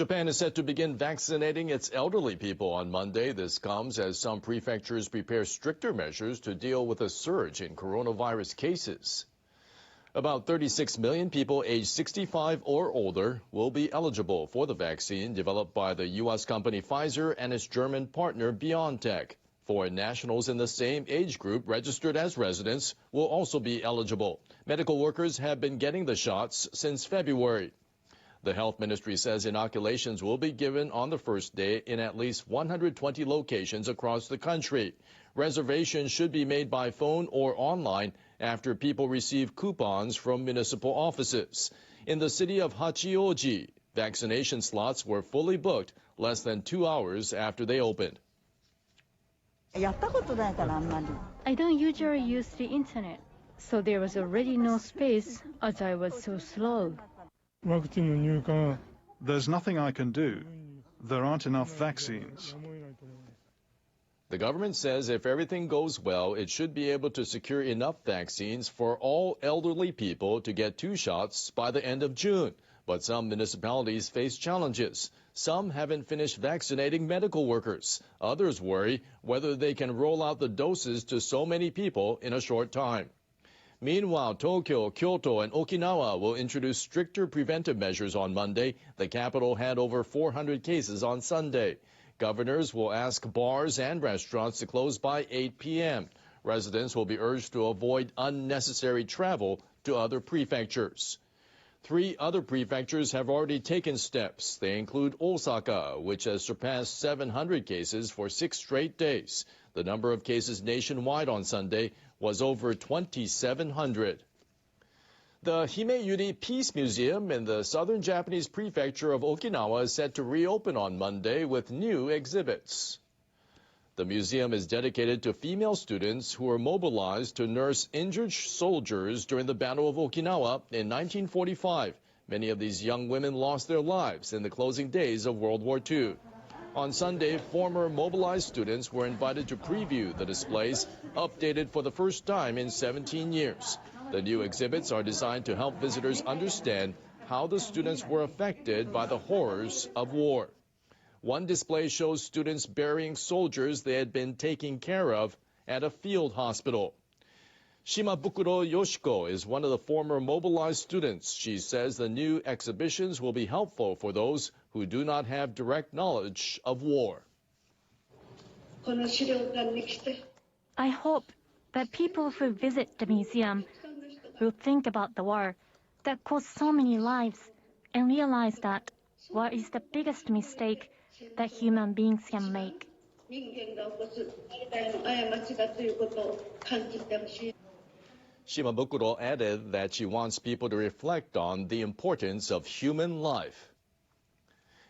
Japan is set to begin vaccinating its elderly people on Monday. This comes as some prefectures prepare stricter measures to deal with a surge in coronavirus cases. About 36 million people aged 65 or older will be eligible for the vaccine developed by the U.S. company Pfizer and its German partner BioNTech. Foreign nationals in the same age group registered as residents will also be eligible. Medical workers have been getting the shots since February. The health ministry says inoculations will be given on the first day in at least 120 locations across the country. Reservations should be made by phone or online after people receive coupons from municipal offices. In the city of Hachioji, vaccination slots were fully booked less than 2 hours after they opened. I don't usually use the internet, so there was already no space as I was so slow. There's nothing I can do. There aren't enough vaccines. The government says if everything goes well, it should be able to secure enough vaccines for all elderly people to get 2 shots by the end of June. But some municipalities face challenges. Some haven't finished vaccinating medical workers. Others worry whether they can roll out the doses to so many people in a short time. Meanwhile, Tokyo, Kyoto, and Okinawa will introduce stricter preventive measures on Monday. The capital had over 400 cases on Sunday. Governors will ask bars and restaurants to close by 8 p.m. Residents will be urged to avoid unnecessary travel to other prefectures. 3 other prefectures have already taken steps. They include Osaka, which has surpassed 700 cases for 6 straight days. The number of cases nationwide on Sunday was over 2,700. The Himeyuri Peace Museum in the southern Japanese prefecture of Okinawa is set to reopen on Monday with new exhibits. The museum is dedicated to female students who were mobilized to nurse injured soldiers during the Battle of Okinawa in 1945. Many of these young women lost their lives in the closing days of World War II. On Sunday, former mobilized students were invited to preview the displays, updated for the first time in 17 years. The new exhibits are designed to help visitors understand how the students were affected by the horrors of war. One display shows students burying soldiers they had been taking care of at a field hospital. Shimabukuro Yoshiko is one of the former mobilized students. She says the new exhibitions will be helpful for those who do not have direct knowledge of war. I hope that people who visit the museum will think about the war that cost so many lives and realize that war is the biggest mistake that human beings can make. Shimabukuro added that she wants people to reflect on the importance of human life.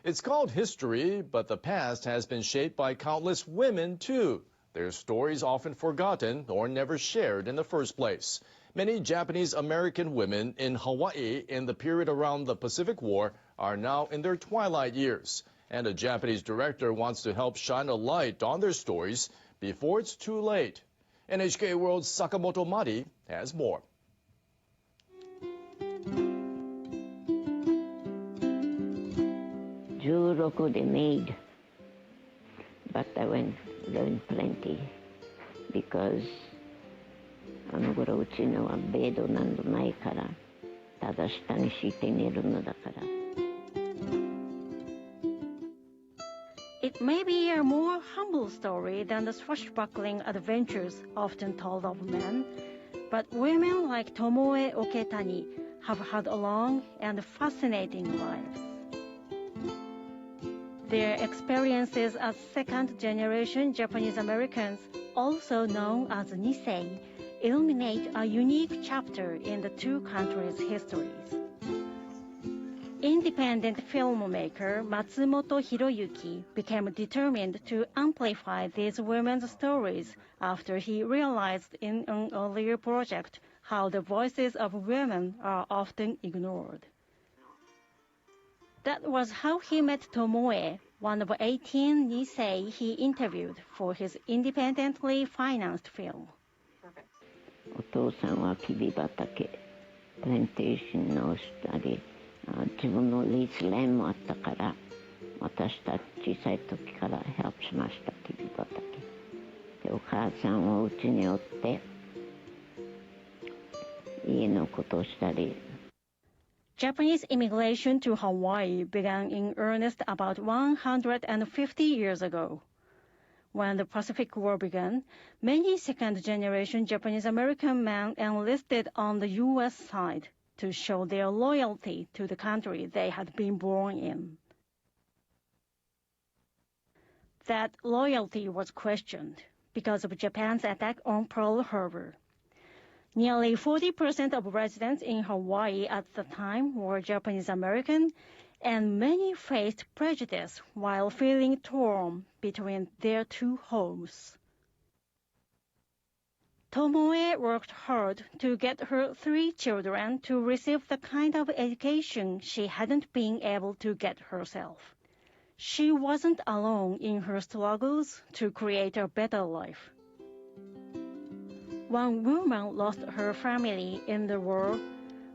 It's called history, but the past has been shaped by countless women, too. Their stories often forgotten or never shared in the first place. Many Japanese American women in Hawaii in the period around the Pacific War are now in their twilight years. And a Japanese director wants to help shine a light on their stories before it's too late. NHK World's Sakamoto Mari has more. They made, but I learned plenty because あの頃うちのはベッドなどないからただ下に敷いて寝るのだから。It may be a more humble story than the swashbuckling adventures often told of men, but women like Tomoe Oketani have had a long and fascinating lives. Their experiences as second-generation Japanese Americans, also known as Nisei, illuminate a unique chapter in the two countries' histories. Independent filmmaker Matsumoto Hiroyuki became determined to amplify these women's stories after he realized in an earlier project how the voices of women are often ignored. That was how he met Tomoe, one of 18 Nisei he interviewed for his independently financed film. お父さんはキビ畑、プランテーションをしたり、自分のリースランもあったから、私たち小さい時からヘルプしましたって言っただけで、お母さんを家におって家のことをしたり。 Japanese immigration to Hawaii began in earnest about 150 years ago. When the Pacific War began, many second-generation Japanese-American men enlisted on the U.S. side to show their loyalty to the country they had been born in. That loyalty was questioned because of Japan's attack on Pearl Harbor. Nearly 40% of residents in Hawaii at the time were Japanese-American, and many faced prejudice while feeling torn between their two homes. Tomoe worked hard to get her 3 children to receive the kind of education she hadn't been able to get herself. She wasn't alone in her struggles to create a better life. One woman lost her family in the war,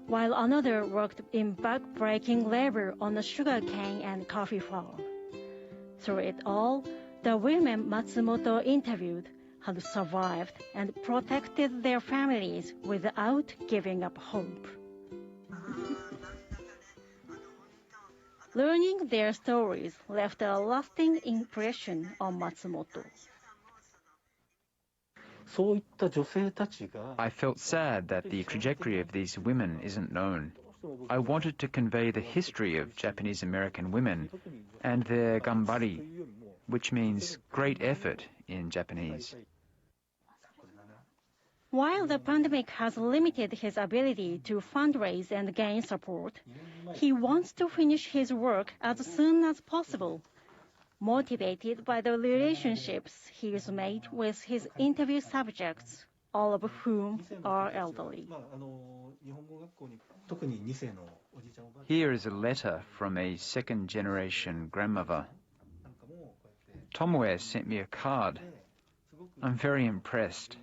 while another worked in back-breaking labor on a sugarcane and coffee farm. Through it all, the women Matsumoto interviewed had survived and protected their families without giving up hope. Learning their stories left a lasting impression on Matsumoto. I felt sad that the trajectory of these women isn't known. I wanted to convey the history of Japanese American women and their gambari, which means great effort in Japanese. While the pandemic has limited his ability to fundraise and gain support, he wants to finish his work as soon as possible, motivated by the relationships he has made with his interview subjects, all of whom are elderly. Here is a letter from a second-generation grandmother. Tomoe sent me a card. I'm very impressed.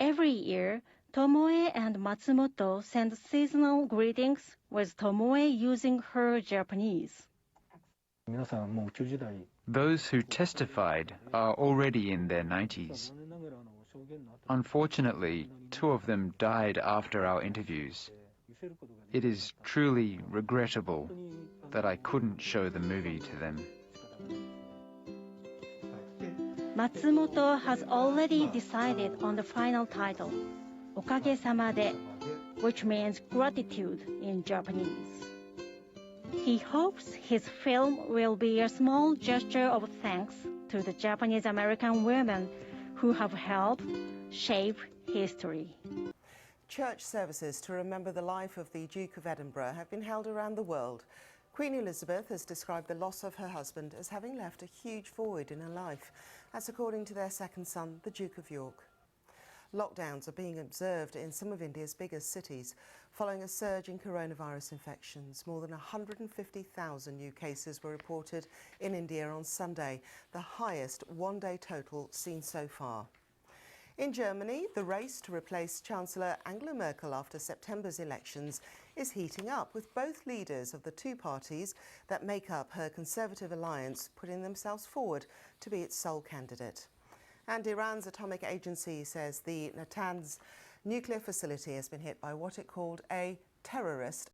Every year, Tomoe and Matsumoto send seasonal greetings, with Tomoe using her Japanese. Those who testified are already in their 90s. Unfortunately, 2 of them died after our interviews. It is truly regrettable that I couldn't show the movie to them. Matsumoto has already decided on the final title, Okage-sama de, which means gratitude in Japanese. He hopes his film will be a small gesture of thanks to the Japanese-American women who have helped shape history. Church services to remember the life of the Duke of Edinburgh have been held around the world. Queen Elizabeth has described the loss of her husband as having left a huge void in her life. That's according to their second son, the Duke of York. Lockdowns are being observed in some of India's biggest cities following a surge in coronavirus infections. More than 150,000 new cases were reported in India on Sunday, the highest one-day total seen so far. In Germany, the race to replace Chancellor Angela Merkel after September's elections is heating up, with both leaders of the 2 parties that make up her Conservative alliance putting themselves forward to be its sole candidate. And Iran's atomic agency says the Natanz nuclear facility has been hit by what it called a terrorist